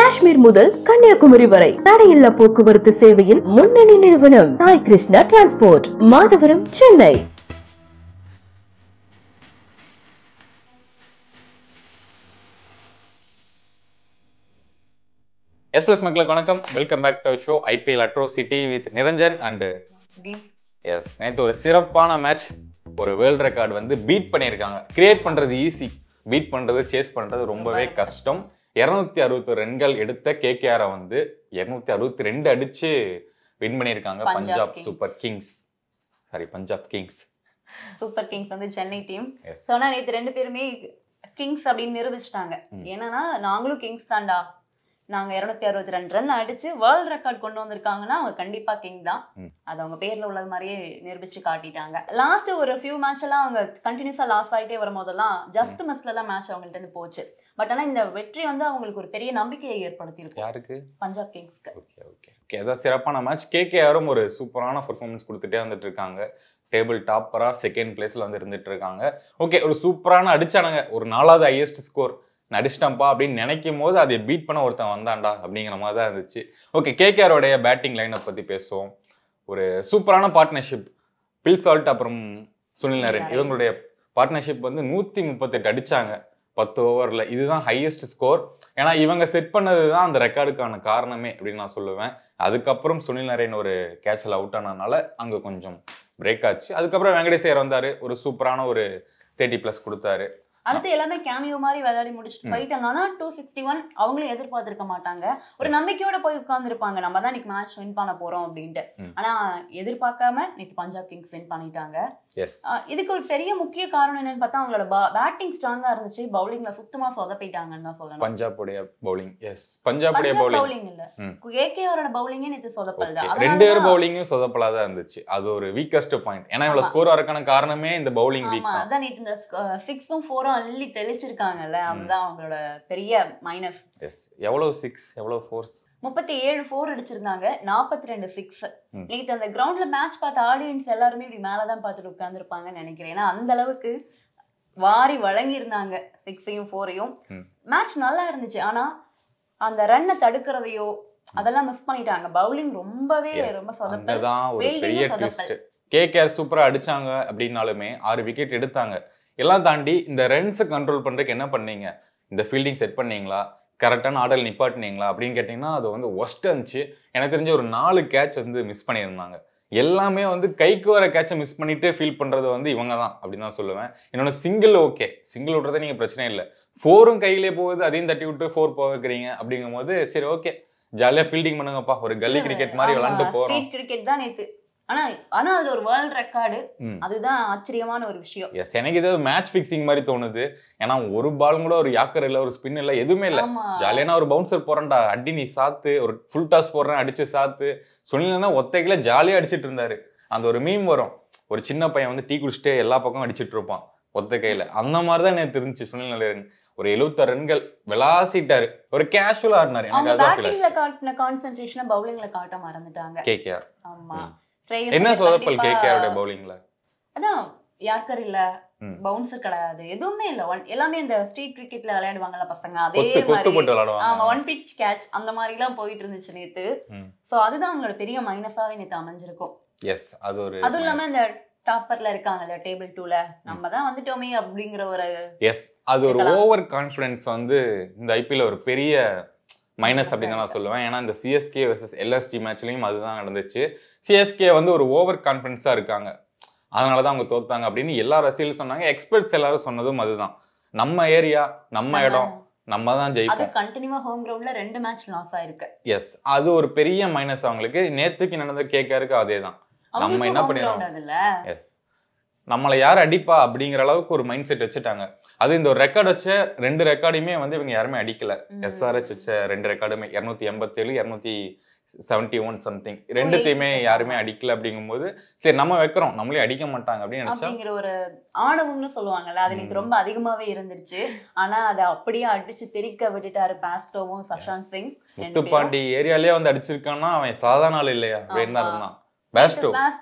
காஷ்மீர் முதல் கன்னியாகுமரி வரை தடையில்லா போக்குவரத்து சேவையில் முன்னணி நிறுவனம் சாய் கிருஷ்ணா டிரான்ஸ்போர்ட், மாதவரம், சென்னை. S+ மக்களுக்கு வணக்கம். Welcome back to show IPL atrocity with Niranjan and S. நேற்று ஒரு சிறப்பான மேட்ச். ஒரு வேர்ல்ட் ரெக்கார்டு வந்து பீட் பண்ணியிருக்காங்க. கிரியேட் பண்றது ஈஸி, பீட் பண்றது சேஸ் பண்றது ரொம்பவே கஷ்டம். 261 ரன்கள் எடுத்த KKR வந்து 262 அடிச்சு வின் பண்ணியிருக்காங்க. பஞ்சாப் கிங்ஸ் சூப்பர் கிங்ஸ் வந்து சென்னை டீம். சொன்னா நேற்று ரெண்டு பேருமே கிங்ஸ் அப்படின்னு நிரூபிச்சிட்டாங்க. என்னன்னா நாங்களும் கிங்ஸ் தான்டா, நாங்க 262 ரன் அடிச்சு வேர்ல்ட் ரெக்கார்ட் கொண்டு வந்திருக்காங்கன்னா அவங்க கண்டிப்பா கிங் தான். அது அவங்க பேர்ல உள்ளது மாதிரியே நிரூபிச்சு காட்டிட்டாங்க. லாஸ்ட் ஒரு ஃபியூ மேட்ச் எல்லாம் அவங்க கண்டினியூஸா லாஸ் ஆகிட்டே வரும்போதெல்லாம் ஜஸ்ட் மிஸ்ல தான் மேட்ச் அவங்கள்ட்ட இருந்து போச்சு. பட் ஆனா இந்த வெற்றி வந்து அவங்களுக்கு ஒரு பெரிய நம்பிக்கையை ஏற்படுத்தியிருக்கு. யாருக்கு? பஞ்சாப் கிங்ஸ்க்கு. ஓகே, அதான் சிறப்பான மேட்ச். KKRம் ஒரு சூப்பரான பெர்ஃபார்மன்ஸ் கொடுத்துட்டே வந்துட்டு இருக்காங்க. டேபிள் டாப்பரா செகண்ட் பிளேஸ்ல வந்து இருந்துட்டு இருக்காங்க. ஓகே, ஒரு சூப்பரான அடிச்சானுங்க. ஒரு 4வது ஹையஸ்ட் ஸ்கோர் நடிச்சிட்டம்பா அப்படின்னு நினைக்கும் போது அதை பீட் பண்ண ஒருத்தன் வந்தான்டா அப்படிங்கிற மாதிரி தான் இருந்துச்சு. ஓகே, KKRோடைய பேட்டிங் லைனை பத்தி பேசுவோம். ஒரு சூப்பரான பார்ட்னர்ஷிப். பில் சால்ட் அப்புறம் சுனில் நரேன் இவங்களுடைய பார்ட்னர்ஷிப் வந்து 138 அடிச்சாங்க 10 ஓவர்ல. இதுதான் ஹையஸ்ட் ஸ்கோர். ஏன்னா இவங்க செட் பண்ணது தான் அந்த ரெக்கார்டுக்கான காரணமே அப்படின்னு நான் சொல்லுவேன். அதுக்கப்புறம் சுனில் நரேன் ஒரு கேட்ச்ல அவுட் ஆனதுனால அங்க கொஞ்சம் பிரேக் ஆச்சு. அதுக்கப்புறம் வெங்கடேஷ் ஐயர் வந்தாரு, ஒரு சூப்பரான ஒரு 30+ கொடுத்தாரு. அடுத்து எல்லாமே கேமியோ மாதிரி விளையாடி முடிச்சுட்டு போயிட்டாங்க. ஆனா 261 அவங்களும் எதிர்பார்த்திருக்க மாட்டாங்க. ஒரு நம்பிக்கையோட போய் உட்கார்ந்துருப்பாங்க, நம்ம தான் இன்னைக்கு மேட்ச் வின் பண்ண போறோம் அப்படின்ட்டு. ஆனா எதிர்பார்க்காம நேற்று பஞ்சாப் கிங்ஸ் வின் பண்ணிட்டாங்க. இதுக்கு ஒரு பெரிய முக்கிய காரணம் என்னன்னு பார்த்தா அவங்களோட பேட்டிங் ஸ்ட்ராங்கா இருந்துச்சு. பவுலிங்ல சுத்தமா சொதப்பிட்டாங்கன்னு தான் சொல்லணும். பஞ்சாபுடைய பவுலிங் பஞ்சாபுடைய பவுலிங் இல்ல, KKRோட பவுலிங்கே நேற்று சொதப்பல் தான். ரெண்டு பேர் பவுலிங்கும் சொதப்பலாதான் இருந்துச்சு. அது ஒரு வீக்கஸ்ட் பாயிண்ட். ஏன்னா இவ்வளவு ஸ்கோர் வரக்கான காரணமே இந்த பவுலிங் வீக் தான். அதான் நேற்று இந்த 6ம் 4ம் அள்ளி தெளிச்சிருக்காங்கல்ல, அதுதான் அவங்களோட பெரிய மைனஸ். எவ்வளவு 6 எவ்வளவு 4? 37 4 அடிச்சிருந்தாங்க, 42 6. நேற்று அந்த கிரவுண்ட்ல மேட்ச் பார்த்த ஆடியன்ஸ் எல்லாருமே இப்படி மேலதான் பார்த்துட்டு உட்கார்ந்துருப்பாங்கன்னு நினைக்கிறேன். ஏன்னா அந்த அளவுக்கு வாரி வழங்கி இருந்தாங்க 6யும் 4யும். மேட்ச் நல்லா இருந்துச்சு. ஆனா அந்த ரன்னை தடுக்கிறதையோ அதெல்லாம் மிஸ் பண்ணிட்டாங்க. பவுலிங் ரொம்பவே ரொம்ப சொதப்பல். KKR சூப்பரா அடிச்சாங்க அப்படின்னாலுமே 6 விக்கெட் எடுத்தாங்க. எல்லாம் தாண்டி இந்த ரன்ஸை கண்ட்ரோல் பண்றதுக்கு என்ன பண்ணீங்க? இந்த ஃபீல்டிங் செட் பண்ணீங்களா? கரெக்டான ஆர்டர் நிப்பாட்டினீங்களா அப்படின்னு கேட்டிங்கன்னா அது வந்து ஒஸ்ட் இருந்துச்சு. எனக்கு தெரிஞ்ச ஒரு 4 கேட்ச் வந்து மிஸ் பண்ணியிருந்தாங்க. எல்லாமே வந்து கைக்கு வர கேட்சை மிஸ் பண்ணிட்டு ஃபீல் பண்றது வந்து இவங்க தான் அப்படின்னு தான் சொல்லுவேன். இன்னொன்று சிங்கிள் சிங்கிள் விட்றதே நீங்கள் பிரச்சனை இல்லை. 4ம் கையிலே போகுது, அதையும் தட்டி விட்டு 4 போக வைக்கிறீங்க அப்படிங்கும் போது சரி ஓகே ஜாலியாக ஃபீல்டிங் பண்ணுங்கப்பா, ஒரு கல்லி கிரிக்கெட் மாதிரி விளாண்டு போகிறோம். கிரிக்கெட் தான் நேற்று. ஆனா அது ஒரு வேர்ல்ட் ரெக்கார்டு. அதுதான் ஆச்சரியமான ஒரு விஷயம். எனக்கு இது மேட்ச் ஃபிக்ஸிங் மாதிரி தோணுது. ஏன்னா ஒரு பால் கூட ஒரு யாக்கர் இல்ல, ஒரு ஸ்பின் இல்ல, எதுவுமே இல்ல. ஜாலியான ஒரு பவுன்சர் போறேன்டா, அடி நீ சாத்து, ஒரு ஃபுல் டாஸ் போடுறேன் அடிச்சு சாத்து. சுனில் ஒத்தைக்குல ஜாலியா அடிச்சிட்டு இருந்தாரு. அந்த ஒரு மீம் வரும், ஒரு சின்ன பையன் வந்து டீ குடிச்சிட்டு எல்லா பக்கம் அடிச்சிட்டு இருப்பான் ஒத்த கையில. அந்த மாதிரிதான் எனக்கு தெரிஞ்சு சுனில் நரேன். ஒரு 76 ரன்கள் விளாசிட்டாரு, ஒரு கேஷுவலா ஆடினாரு. கான்சென்ட்ரேஷன் பவுலிங்ல காட்ட மறந்துட்டாங்க KKR. ஆமா, என்ன சொதப்பல் KKRோட பவுலிங்ல? அதான் யார்கர் இல்ல, பவுன்சர் கிடையாது, எதுவுமே இல்ல. எல்லாமே இந்த ஸ்ட்ரீட் கிரிக்கெட்ல விளையாடுவாங்கல்ல பசங்க, அதே மாதிரி ஒன் பிட்ச் கேட்ச் அந்த மாதிரி எல்லாம் போயிட்டு இருந்துச்சு நேத்து. சோ அதுதான் அவங்களோட பெரிய மைனஸாவே நேத்து அமைஞ்சிருக்கும். அதுவும் இல்லாம இந்த டாப்பர்ல இருக்காங்கல்ல டேபிள் 2ல, நம்ம தான் வந்துட்டோமே அப்படிங்கிற ஒரு அது ஒரு ஓவர் கான்ஃபிடன்ஸ் வந்து இந்த IPL ஒரு பெரிய மைனஸ் அப்படின்னு நான் சொல்லுவேன். ஏன்னா இந்த CSK vs LSG மேட்ச்லயும் அதுதான் நடந்துச்சு. CSK வந்து ஒரு ஓவர் கான்ஃபிடன்ஸா இருக்காங்க, அதனாலதான் அவங்க தோத்தாங்க அப்படின்னு எல்லா ரசிகர்களும் சொன்னாங்க. எக்ஸ்பர்ட்ஸ் எல்லாரும் சொன்னதும் அதுதான். நம்ம ஏரியா, நம்ம இடம், நம்ம தான் ஜெயிப்போம். அது கண்டினியூவா ஹோம் கிரவுண்ட்ல 2 மேட்ச் லாஸ் ஆயிருக்கு. அது ஒரு பெரிய மைனஸ் அவங்களுக்கு. நேத்துக்கு நடந்த KKRக்கு அதேதான். நம்ம என்ன பண்ணிடுறோம், நம்மளை யார் அடிப்பா அப்படிங்கிற அளவுக்கு ஒரு மைண்ட் செட் வச்சுட்டாங்க. அது இந்த ஒரு ரெக்கார்ட் வச்ச 2 ரெக்கார்டுமே வந்து இவங்க யாருமே அடிக்கல. SRH வச்ச 2 ரெக்கார்டுமே 287 271 சம்திங், ரெண்டுத்தையுமே யாருமே அடிக்கல. அப்படிங்கும் போது சரி நம்ம வைக்கிறோம், நம்மளே அடிக்க மாட்டாங்க அப்படின்னு நினைச்சா ஒரு ஆணவம்னு சொல்லுவாங்கல்ல, அது எனக்கு ரொம்ப அதிகமாவே இருந்துச்சு. ஆனா அதை அப்படியே அடிச்சு தெரிக்க விட்டுட்டாரு பாஸ்டோவும் சஷாந்த் சிங். முத்துப்பாண்டி ஏரியாலேயே வந்து அடிச்சிருக்கான்னா அவன் சாதாரண ஆள் இல்லையா அப்படின்னு தான் இருந்தான்.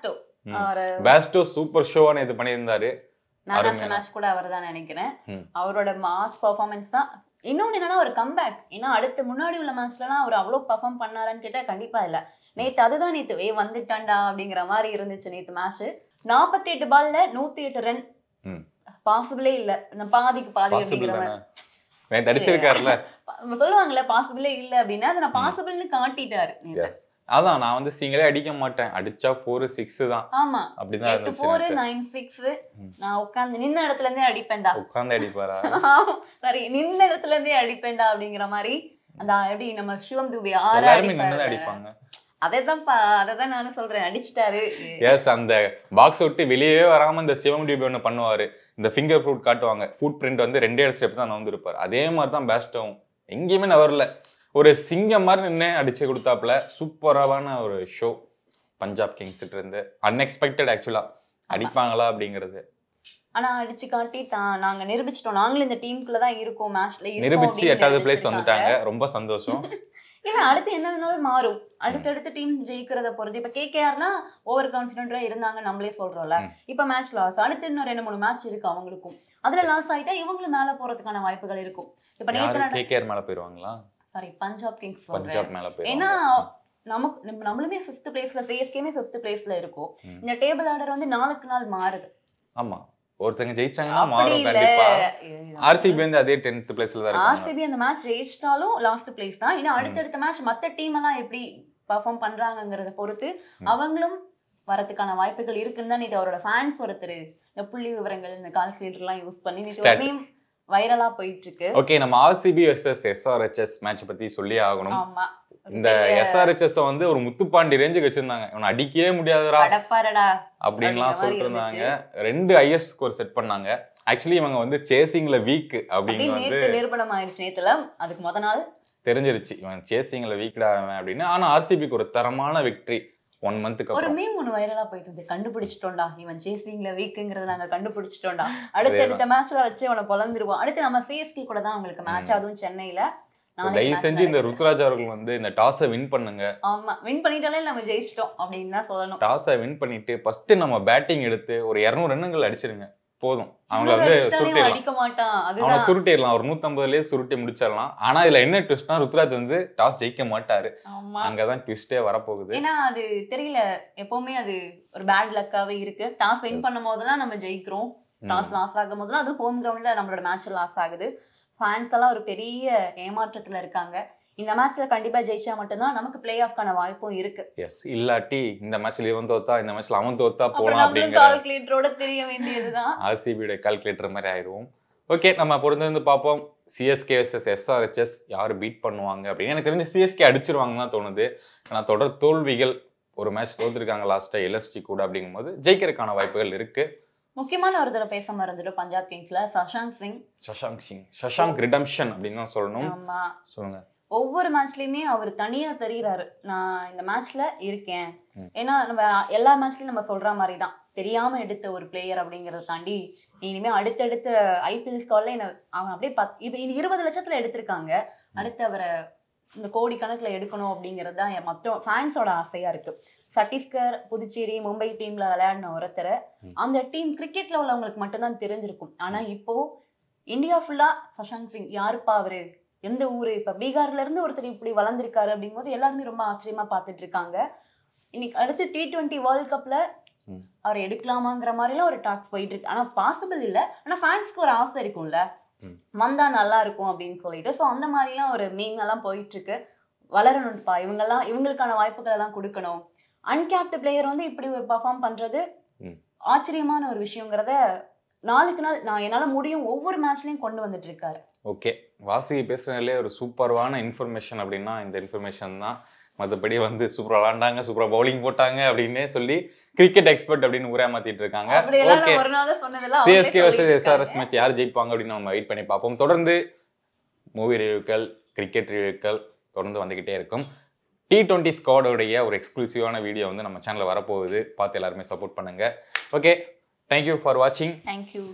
பேஸ்டோ சூப்பர் ஷோவான இது பண்ணியிருந்தாரு. மேட்ச் கூட அவர் தான் நினைக்கிறேன். அவரோட மாஸ் பெர்ஃபார்மன்ஸ் தான் இன்னொன்னு என்னன்னா ஒரு கம்பேக். ஏன்னா அடுத்து முன்னாடி உள்ள மேட்ச்லாம் அவர் அவ்வளவு பெர்ஃபார்ம் பண்ணாரான்னு கேட்டா கண்டிப்பா இல்ல. நேத்து அதுதான் நேத்து வந்துட்டான்டா அப்படிங்கிற மாதிரி இருந்துச்சு நேத்து மேட்ச். 48 பால்ல 108 ரன் பாசிபிளே இல்ல. பாதிக்கு பாதி அப்படிங்கிற மாதிரி அடிச்சிருக்காருல சொல்லுவாங்கல்ல, பாசிபிளே இல்ல அப்படின்னா அதை நான் பாசிபிள்னு காட்டிட்டாரு. அதான் நான் வந்து சிங்கிளே அடிக்க மாட்டேன், அடிச்சா 4-6 தான். ஆமா, அப்படிதான் 8-4 9-6 நான் உட்கார்ந்து நின்ன இடத்துல இருந்தே அடிப்பேன்டா. உட்கார்ந்து அடிப்பாரா? சரி, நின்ன இடத்துல இருந்தே அடிப்பேன்டா அப்படிங்கிற மாதிரி. அந்த எப்படி நம்ம சிவம் தூபி அடிப்பாங்க, அதான் நானும் சொல்றேன், அடிச்சிட்டாரு. எஸ், அந்த பாக்ஸ் விட்டு வெளியே வராம இந்த சிவம் டியூபி ஒண்ணு பண்ணுவாரு. இந்த ஃபிங்கர் ஃப்ரூட் காட்டுவாங்க, ஃபுட் பிரிண்ட் வந்து 2 ஸ்டெப் தான் நவந்திருப்பாரு. அதே மாதிரி தான் பேஸ்டவும் எங்கேயுமே நவரல, ஒரு சிங்கம் மாதிரி நின்று அடிச்சு கொடுத்தாப்புல. சூப்பரான ஒரு ஷோ பஞ்சாப் கிங்ஸ் இருந்து. அன்எக்ஸ்பெக்டட் ஆக்சுவலா அடிப்பாங்களா அப்படிங்கிறது. ஆனா அடிச்சு காட்டி நாங்க நிரூபிச்சிட்டோம், நாங்களும் இந்த டீமுக்குள்ளதான் இருக்கோம், மேட்ச்ல நிரூபிச்சு 8வது பிளேஸ் வந்துட்டாங்க. ரொம்ப சந்தோஷம். இல்ல அடுத்து என்ன வேணாலும் மாறும், அடுத்தடுத்து டீம் ஜெயிக்கிறத பொறுத்து. இப்ப கேகேஆர்னா ஓவர் கான்பிடென்டா இருந்தாங்க, நம்மளே சொல்றோம்ல. இப்ப மேட்ச் லாஸ், அடுத்து இன்னும் 2-3 மேட்ச் இருக்கு அவங்களுக்கும். அதுல லாஸ் ஆயிட்டா இவங்களும் மேல போறதுக்கான வாய்ப்புகள் இருக்கும். இப்ப நேத்து கேகேஆர் மேல போயிருவாங்களா? Sorry, Punjab kings. பஞ்சாப் மேல போய், ஏன்னா நம்மளுமே 5th பிளேஸ்ல, சிஎஸ்கேமே 5th பிளேஸ்ல இருக்கும். இந்த டேபிள் ஆர்டர் வந்து நாளுக்கு நாள் மாறுது. ஆமா, ஒருத்தங்க ஜெயிச்சாங்கன்னா மாறும் கண்டிப்பா. ஆர்சிபி வந்து அதே 10th பிளேஸ்ல தான் இருக்காங்க. ஆர்சிபி அந்த மேட்ச் ஜெயிச்சாலும் லாஸ்ட் பிளேஸ் தான். ஏன்னா அடுத்தடுத்த மேட்ச் மத்த டீம் எல்லாம் எப்படி பெர்ஃபார்ம் பண்றாங்கங்கறத பொறுத்து அவங்களும் வரதுக்கான வாய்ப்புகள் இருக்குன்னு தான் அவரோட ஃபேன்ஸ் ஒருத்தர் இந்த புள்ளி விவரங்கள் இந்த கால்குலேட்டர் எல்லாம் யூஸ் பண்ணி வைரலா போயிட்டு இருக்கு. ஓகே, நம்ம ஆர்சிபி வெர்சஸ் எஸ்ஆர்ஹெச்எஸ் மேட்ச் பத்தி சொல்லி ஆகணும். ஆமா, இந்த எஸ்ஆர்ஹெச்எஸ் வந்து ஒரு முத்துப்பாண்டி ரேஞ்சுக்கு வச்சிருந்தாங்க, இவனை அடிக்கவே முடியாதுடா அப்படின்லாம் சொல்லிட்டு இருந்தாங்க. 2 ஹையஸ்ட் ஸ்கோர் செட் பண்ணாங்க. ஆக்சுவலி இவங்க வந்து சேசிங்ல வீக் அப்படிங்கிறது நிரூபணம் ஆயிடுச்சு நேத்துல. அதுக்கு முத நாள் தெரிஞ்சிருச்சு இவன் சேசிங்ல வீக்டா அப்படின்னு. ஆனா ஆர்சிபிக்கு ஒரு தரமான விக்டரி 1 மந்த்க்கு அப்புறம். ஒரு மீம் ஒன்னு வைரலா போயிட்டு இருந்து, கண்டுபிடிச்சிட்டோம்டா இவன் சேசிங்ல வீக்குங்கறத நாங்க கண்டுபிடிச்சிட்டோம்டா, அடுத்த மேட்ச்ல வச்சு அவனை பொளந்துருவோம். அடுத்து நம்ம சிஎஸ்கே கூட தான் உங்களுக்கு மேட்ச், அதுவும் சென்னையில. தயவு செஞ்சு இந்த ருத்ராஜ் அவர்கள் வந்து இந்த டாஸை வின் பண்ணுங்க. ஆமா, வின் பண்ணிட்டாலே நம்ம ஜெயிச்சிட்டோம் அப்படின்னு தான் சொல்லணும். டாஸை வின் பண்ணிட்டு ஃபர்ஸ்ட் நம்ம பேட்டிங் எடுத்து ஒரு 200 ரன்கள் அடிச்சிருங்க போதும். அவங்கள வந்து சுருட்டிடலாம், ஒரு 150லயே சுருட்டி முடிச்சிடலாம். ஆனா இதுல என்ன ட்விஸ்ட்னா, ருத்ராஜ் வந்து டாஸ் ஜெயிக்க மாட்டாரு. அங்கதான் ட்விஸ்டே வரப்போகுது. ஏன்னா அது தெரியல, எப்பவுமே அது ஒரு பேட் லக்காவே இருக்கு. டாஸ் வின் பண்ணும் போதெல்லாம் நம்ம ஜெயிக்கிறோம், டாஸ் லாஸ் ஆகும் போதெல்லாம் அது ஹோம் கிரவுண்ட்ல நம்மளோட மேட்ச் லாஸ் ஆகுது. ஃபேன்ஸ் எல்லாம் ஒரு பெரிய ஏமாற்றத்துல இருக்காங்க. இந்த மேட்ச்ல கண்டிப்பா ஜெயிச்சா மட்டும்தான் நமக்கு பிளே ஆஃப்கான வாய்ப்பும் இருக்கு. எஸ், இல்லாட்டி இந்த மேட்ச்ல இவன் தோத்தா இந்த மேட்ச்ல அவன் தோத்தா போலாம் அப்படிங்கிற கால்குலேட்டரோட தெரிய வேண்டியதுதான். ஆர்சிபியோட கால்குலேட்டர் மாதிரி ஆயிடுவோம். ஓகே, நம்ம பொறுத்திருந்து பார்ப்போம் சிஎஸ்கே வெர்சஸ் எஸ்ஆர்ஹெச்எஸ் யாரு பீட் பண்ணுவாங்க அப்படின்னு. எனக்கு தெரிஞ்சு சிஎஸ்கே அடிச்சிருவாங்கன்னு தான் தோணுது. ஆனா தொடர் தோல்விகள், ஒரு மேட்ச் தோத்துருக்காங்க லாஸ்டா எல்எஸ்டி கூட, அப்படிங்கும்போது ஜெயிக்கிறதுக்கான வாய்ப்புகள் இருக்கு. முக்கியமான ஒரு தடவை பேச மறந்துட்டோம் பஞ்சாப் கிங்ஸ்ல சஷாங்க் ரிடம்ஷன் அப்படின்னு தான் சொல்லணும். சொல்லுங்க. ஒவ்வொரு மேட்ச்லயுமே அவர் தனியா தெரியுறாரு, நான் இந்த மேட்ச்ல இருக்கேன். ஏன்னா நம்ம எல்லா மேட்ச்லயும் நம்ம சொல்ற மாதிரி தான், தெரியாம எடுத்த ஒரு பிளேயர் அப்படிங்கறத தாண்டி இனிமே அடுத்தடுத்த ஐபிஎல் ஸ்கால்ல அவன் அப்படியே இப்ப 20 லட்சத்துல எடுத்திருக்காங்க, அடுத்து அவரை இந்த கோடி கணக்குல எடுக்கணும் அப்படிங்கிறது தான் மற்ற ஃபேன்ஸோட ஆசையா இருக்கு. சத்தீஸ்கர், புதுச்சேரி, மும்பை டீம்ல விளையாடின ஒருத்தர் அந்த டீம் கிரிக்கெட்ல உள்ளவங்களுக்கு மட்டும்தான் தெரிஞ்சிருக்கும். ஆனா இப்போ இந்தியா ஃபுல்லா சஷாங்க் சிங் யாருப்பா அவரு, எந்த ஊரு, இப்ப பீகார்ல இருந்து ஒருத்தர் இப்படி வளர்ந்துருக்காரு அப்படிங்கும்போது எல்லாருமே ரொம்ப ஆச்சரியமா பாத்துட்டு இருக்காங்க. இன்னைக்கு அடுத்து T20 வேர்ல்ட் கப்ல அவர் எடுக்கலாமாங்கிற மாதிரிலாம் ஒரு டாக்ஸ் போயிட்டு இருக்கு. ஆனா பாசிபிள் இல்ல, ஆனா ஃபேன்ஸ்க்கு ஒரு ஆசை இருக்கும்ல, வந்தா நல்லா இருக்கும் அப்படின்னு சொல்லிட்டு. ஸோ அந்த மாதிரிலாம் ஒரு மீன் எல்லாம் போயிட்டு இருக்கு. வளரணும்ப்பா இவங்கெல்லாம், இவங்களுக்கான வாய்ப்புகள் எல்லாம் கொடுக்கணும். அன்கேப்டு பிளேயர் வந்து இப்படி ஒரு பர்ஃபார்ம் பண்றது ஆச்சரியமான ஒரு விஷயங்கிறத நாளுக்கு நாள் நான் என்னால முடியும் ஒவ்வொரு மேட்ச்லயும் கொண்டு வந்துட்டு இருக்காரு. ஓகே, வாசுகி பேசுறதுலேயே ஒரு சூப்பரான இன்ஃபர்மேஷன் அப்படின்னா இந்த இன்ஃபர்மேஷன் தான். மற்றபடி வந்து சூப்பரா விளாண்டாங்க, சூப்பரா பவுலிங் போட்டாங்க அப்படின்னே சொல்லி கிரிக்கெட் எக்ஸ்பர்ட் அப்படின்னு ஊரே மாத்திட்டு இருக்காங்க. Okay, CSK versus SRH match யார் ஜெயிப்பாங்க அப்படின்னு நம்ம வெயிட் பண்ணி பார்ப்போம். தொடர்ந்து மூவி ரிவ்யூக்கள், கிரிக்கெட் ரிவ்யூக்கள் தொடர்ந்து வந்துகிட்டே இருக்கும். T20 ஸ்குவாடோடைய ஒரு எக்ஸ்க்ளூசிவான வீடியோ வந்து நம்ம சேனல்ல வரப்போகுது, பார்த்து எல்லாருமே சப்போர்ட் பண்ணுங்க. ஓகே, தேங்க்யூ ஃபார் வாட்சிங். தேங்க்யூ.